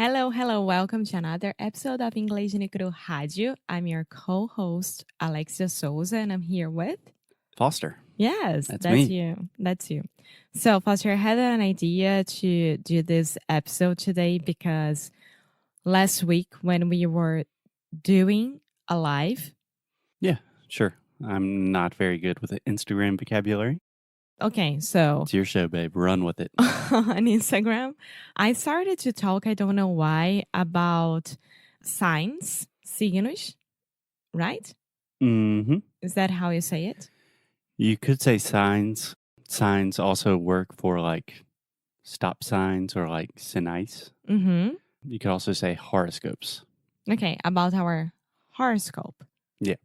Hello, hello. Welcome to another episode of Inglês no Rádio. I'm your co-host, Alexia Souza, and I'm here with... Foster. Yes, That's that's me. you. That's you. So, Foster, I had an idea to do this episode today because last week when we were doing a live... Yeah, sure. I'm not very good with the Instagram vocabulary. Okay, so It's your show, babe. Run with it. on Instagram, I started to talk, I don't know why, about signos, right? Mm-hmm. Is that how you say it? You could say signs. Signs also work for like stop signs or like signs. Mm-hmm. You could also say horoscopes. Okay, about our horoscope. Yeah.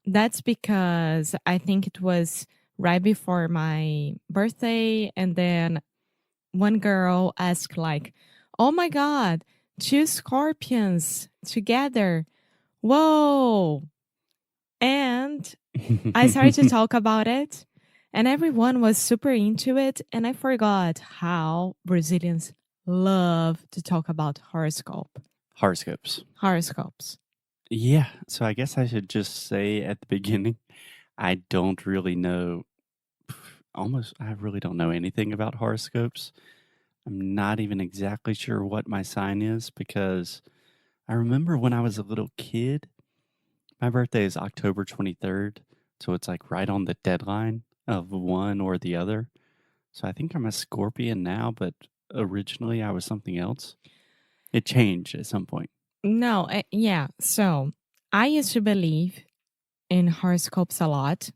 That's because I think it was right before my birthday, and then one girl asked like, "Oh my god, two scorpions together. Whoa." And I started to talk about it, and everyone was super into it, and I forgot how Brazilians love to talk about Horoscopes. horoscopes. Yeah. So I guess I should just say at the beginning, I don't really know. I really don't know anything about horoscopes. I'm not even exactly sure what my sign is because I remember when I was a little kid, my birthday is October 23rd. So it's like right on the deadline of one or the other. So I think I'm a Scorpion now, but originally I was something else. It changed at some point. No, yeah. So I used to believe in horoscopes a lot.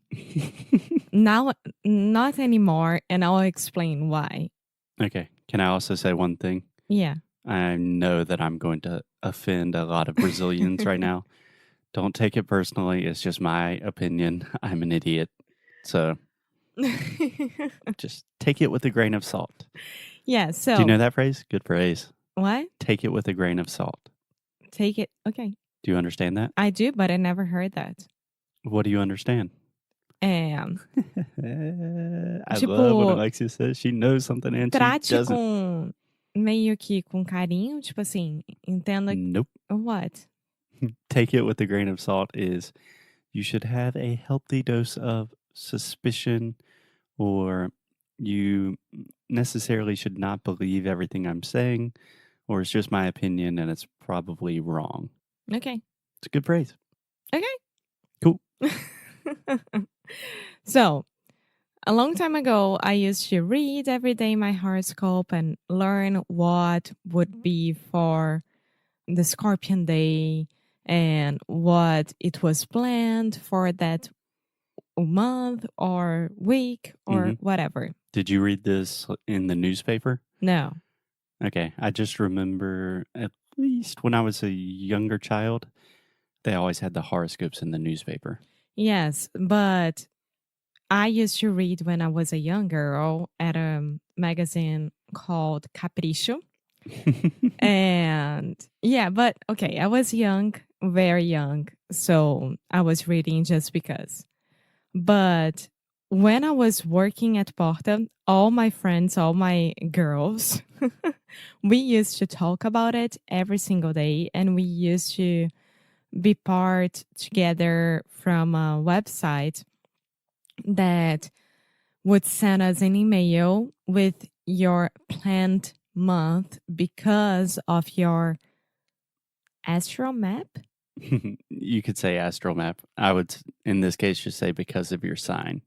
Now, not anymore, and I'll explain why. Okay. Can I also say one thing? Yeah. I know that I'm going to offend a lot of Brazilians right now. Don't take it personally. It's just my opinion. I'm an idiot. So just take it with a grain of salt. Yeah. Do So you know that phrase? Good phrase. what? Take it with a grain of salt. Take it. Okay. Do you understand that? I do, but I never heard that. What do you understand? É, I love when tipo, Alexia says she knows something and she trate doesn't. com meio que com carinho, tipo assim, entenda Nope. what? Take it with a grain of salt is you should have a healthy dose of suspicion, or you necessarily should not believe everything I'm saying, or it's just my opinion and it's probably wrong. Okay. It's a good phrase. Okay. Cool. So, a long time ago, I used to read every day my horoscope and learn what would be for the Scorpion day and what it was planned for that month or week or whatever. Did you read this in the newspaper? No. Okay. I just remember, at least when I was a younger child, they always had the horoscopes in the newspaper. Yes, but I used to read when I was a young girl at a magazine called Capricho. And yeah, but okay, I was young, very young. So I was reading just because. But when I was working at Porta, all my friends, all my girls, we used to talk about it every single day. And we used to be part together from a website that would send us an email with your planned month because of your astral map. You could say astral map. I would, in this case, just say because of your sign.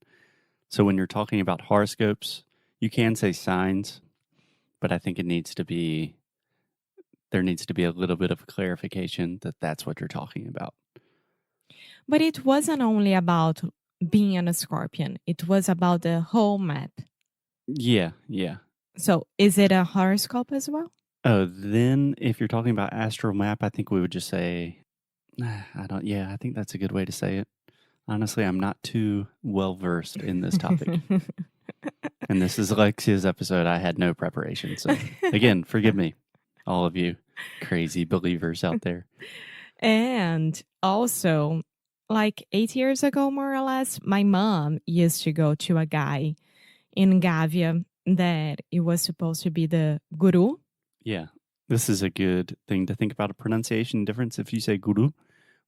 So when you're talking about horoscopes, you can say signs, but I think there needs to be a little bit of clarification that that's what you're talking about. But it wasn't only about being a Scorpion, it was about the whole map. Yeah. So is it a horoscope as well? Oh, then if you're talking about astral map, I think we would just say, I think that's a good way to say it. Honestly, I'm not too well versed in this topic. And this is Alexia's episode. I had no preparation. So again, forgive me, all of you crazy believers out there. And also, like 8 years ago, more or less, my mom used to go to a guy in Gavia that it was supposed to be the guru. Yeah. This is a good thing to think about a pronunciation difference. If you say guru,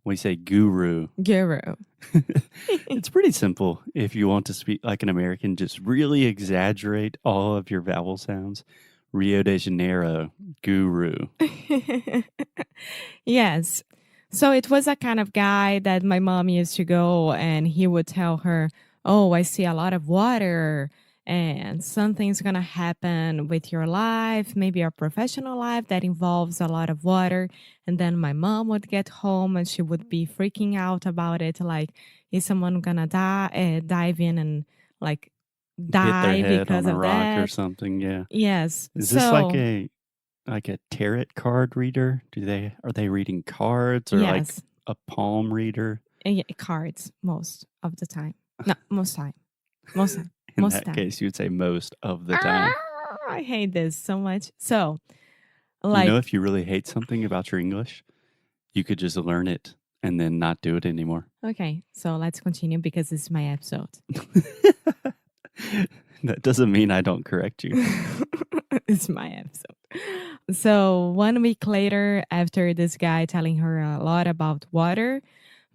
we say guru. Guru. It's pretty simple. If you want to speak like an American, just really exaggerate all of your vowel sounds. Rio de Janeiro, guru. Yes. So it was a kind of guy that my mom used to go and he would tell her, "Oh, I see a lot of water and something's going to happen with your life, maybe your professional life that involves a lot of water." And then my mom would get home and she would be freaking out about it. Like, is someone going to dive in and like Hit their die head because on a of rock or that? something. Yeah. Yes. Is this So, like a tarot card reader? Are they reading cards or like yes. a palm reader? Yeah, cards most of the time. No, most time. Most time. In Most that time. case, you would say most of the Ah, time. I hate this so much. So, You know, like, if you really hate something about your English, you could just learn it and then not do it anymore. okay, so let's continue because this is my episode. That doesn't mean I don't correct you. It's my episode. So, 1 week later, after this guy telling her a lot about water,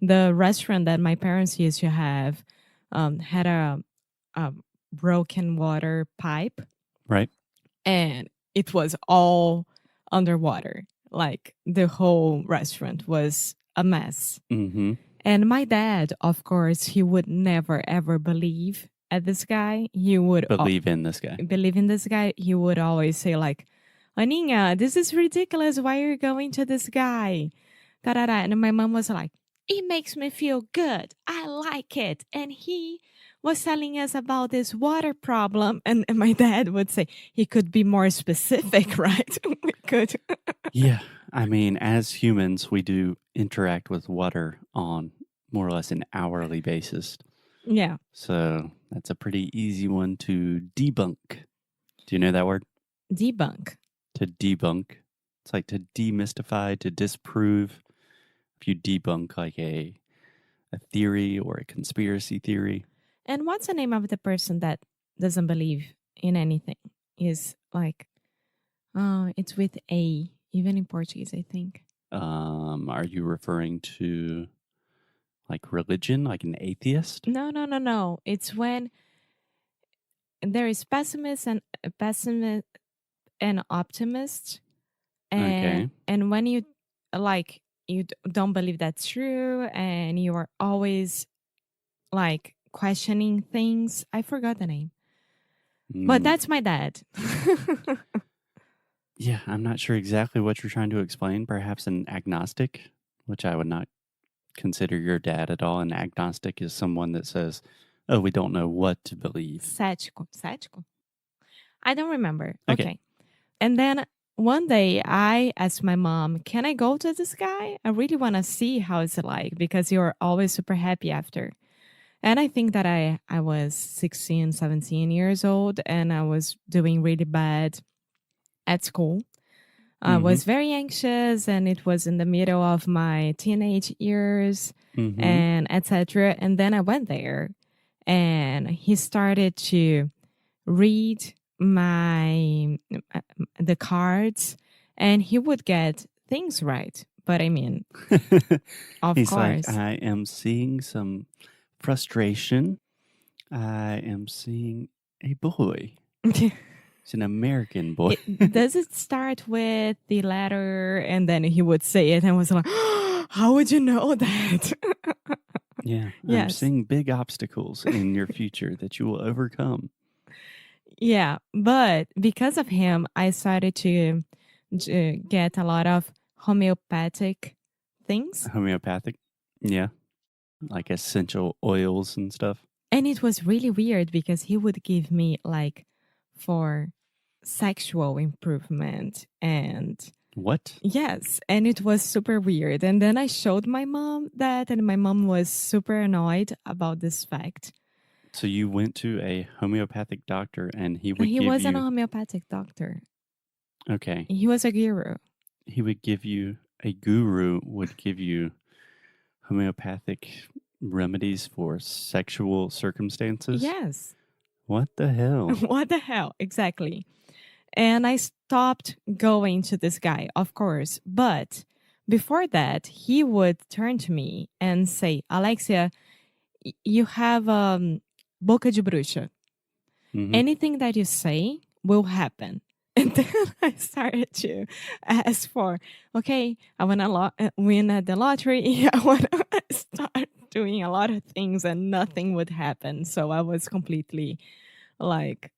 the restaurant that my parents used to have had a broken water pipe Right? and it was all underwater. Like the whole restaurant was a mess. Mm-hmm. And my dad, of course, he would never ever believe at this guy. He would Believe in this guy. believe in this guy. He would always say like, "Aninha, this is ridiculous. Why are you going to this guy?" Da, da, da. And my mom was like, "It makes me feel good. I like it." And he was telling us about this water problem. And my dad would say, he could be more specific, right? We could. Yeah. I mean, as humans, we do interact with water on more or less an hourly basis. Yeah. So that's a pretty easy one to debunk. Do you know that word? Debunk. To debunk. It's like to demystify, to disprove. If you debunk like a theory or a conspiracy theory. And what's the name of the person that doesn't believe in anything? Is like, it's with A, even in Portuguese, I think. Are you referring to like religion, like an atheist? No. It's when there is pessimist and optimist, Okay. and when you like don't believe that's true, and you are always like questioning things. I forgot the name, but Mm, that's my dad. yeah, I'm not sure exactly what you're trying to explain. Perhaps an agnostic, which I would not consider your dad at all. An agnostic is someone that says, "Oh, we don't know what to believe." Cético. I don't remember. Okay. Okay. And then one day I asked my mom, "Can I go to this guy? I really want to see how it's like because you're always super happy after." And I think that I was 16, 17 years old and I was doing really bad at school. I Mm-hmm. was very anxious and it was in the middle of my teenage years Mm-hmm. and etc. And then I went there and he started to read my the cards and he would get things right. But I mean, of He's like, course. I am seeing some frustration. I am seeing a boy. He's an American boy. Does it start with the letter and then he would say it and I was like, how would you know that? Yeah, I'm Yes. seeing big obstacles in your future that you will overcome. Yeah, but because of him, I started to get a lot of homeopathic things. Homeopathic, yeah, like essential oils and stuff. And it was really weird because he would give me like for sexual improvement and What? yes, and it was super weird. And then I showed my mom that, and my mom was super annoyed about this fact. So you went to a homeopathic doctor and he would He give wasn't a you. homeopathic doctor, Okay. he was a guru. He would give you. A guru would give you homeopathic remedies for sexual circumstances. Yes. What the hell? What the hell? Exactly. And I stopped going to this guy, of course. But before that, he would turn to me and say, Alexia, you have boca de bruxa. Hmm. Anything that you say will happen. And then I started to ask for, okay, I want to win at the lottery. I want to start doing a lot of things and nothing would happen. So I was completely like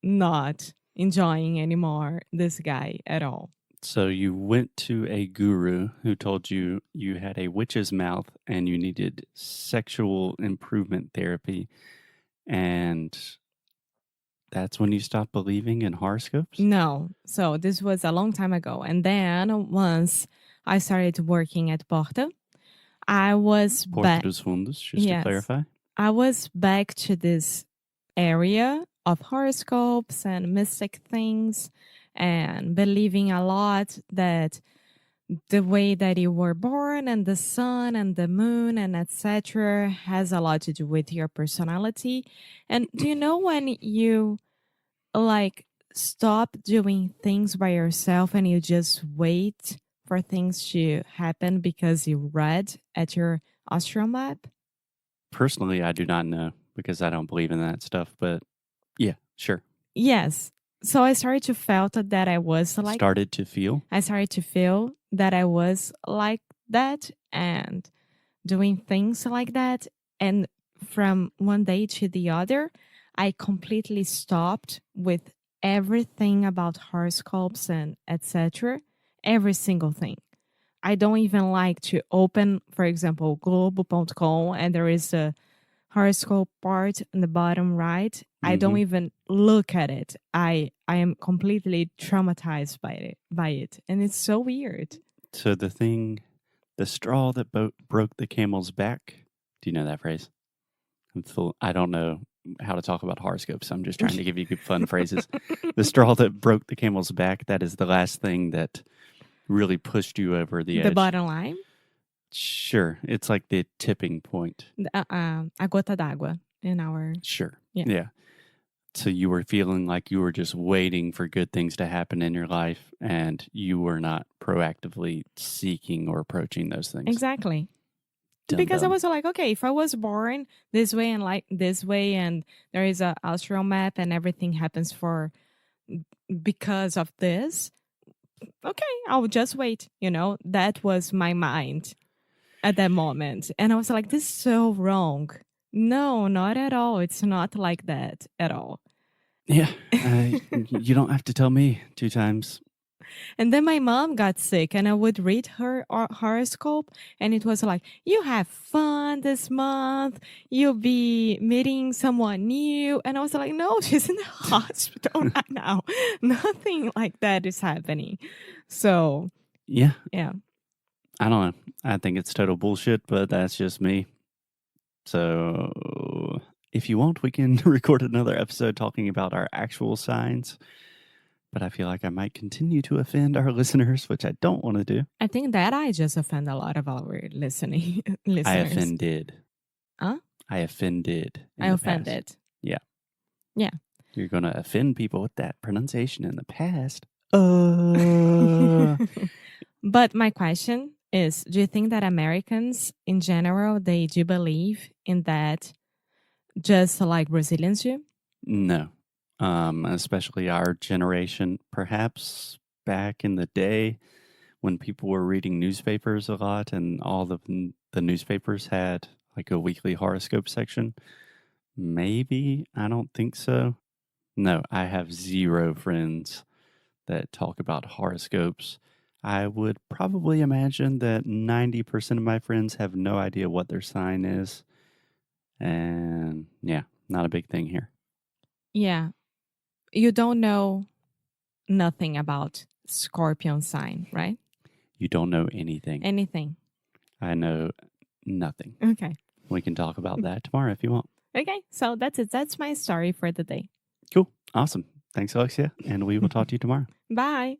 not enjoying anymore this guy at all. So you went to a guru who told you you had a witch's mouth and you needed sexual improvement therapy. And that's when you stopped believing in horoscopes? No. So this was a long time ago. And then once I started working at Porta, I was Porta back. dos Fundos, just to Yes. clarify. I was back to this area of horoscopes and mystic things and believing a lot that the way that you were born and the sun and the moon and etc has a lot to do with your personality. And do you know when you like stop doing things by yourself and you just wait for things to happen because you read at your astral map? Personally, I do not know because I don't believe in that stuff, but yeah, sure. Yes. So I started to felt that I was like Started to feel? I started to feel that I was like that and doing things like that. And from one day to the other, I completely stopped with everything about horoscopes and etc. Every single thing. I don't even like to open, for example, globo.com and there is a horoscope part in the bottom right. I don't Mhm. even look at it. I am completely traumatized by it. And it's so weird. So the straw that broke the camel's back. Do you know that phrase? I don't know how to talk about horoscopes. I'm just trying to give you good fun phrases. The straw that broke the camel's back, that is the last thing that really pushed you over the The edge. bottom line, Sure. It's like the tipping point. a gota d'água in our Sure. yeah. Yeah. So you were feeling like you were just waiting for good things to happen in your life and you were not proactively seeking or approaching those things. Exactly. Dum Because I dum. was like, okay, if I was born this way and like this way and there is a astral map and everything happens for because of this, okay, I'll just wait. That was my mind at that moment. And I was like, this is so wrong. No, not at all. It's not like that at all. Yeah. You don't have to tell me 2 times. And then my mom got sick, and I would read her horoscope, and it was like, you have fun this month, you'll be meeting someone new. And I was like, no, she's in the hospital right now. Nothing like that is happening. So, Yeah. yeah. I don't know. I think it's total bullshit, but that's just me. So if you want, we can record another episode talking about our actual signs. But I feel like I might continue to offend our listeners, which I don't want to do. I think that I just offend a lot of our listeners. I offended. Huh? I offended in I the offended. past. Yeah. Yeah. You're going to offend people with that pronunciation in the past. But my question is, do you think that Americans in general, they do believe in that just like Brazilians do? No. Especially our generation, perhaps back in the day when people were reading newspapers a lot and all the newspapers had like a weekly horoscope section. Maybe. I don't think so. No, I have zero friends that talk about horoscopes. I would probably imagine that 90% of my friends have no idea what their sign is. And yeah, not a big thing here. Yeah. You don't know nothing about Scorpion sign, right? You don't know anything. Anything. I know nothing. Okay. We can talk about that tomorrow if you want. Okay. So that's it. That's my story for the day. Cool. Awesome. Thanks, Alexia. And we will talk to you tomorrow. Bye.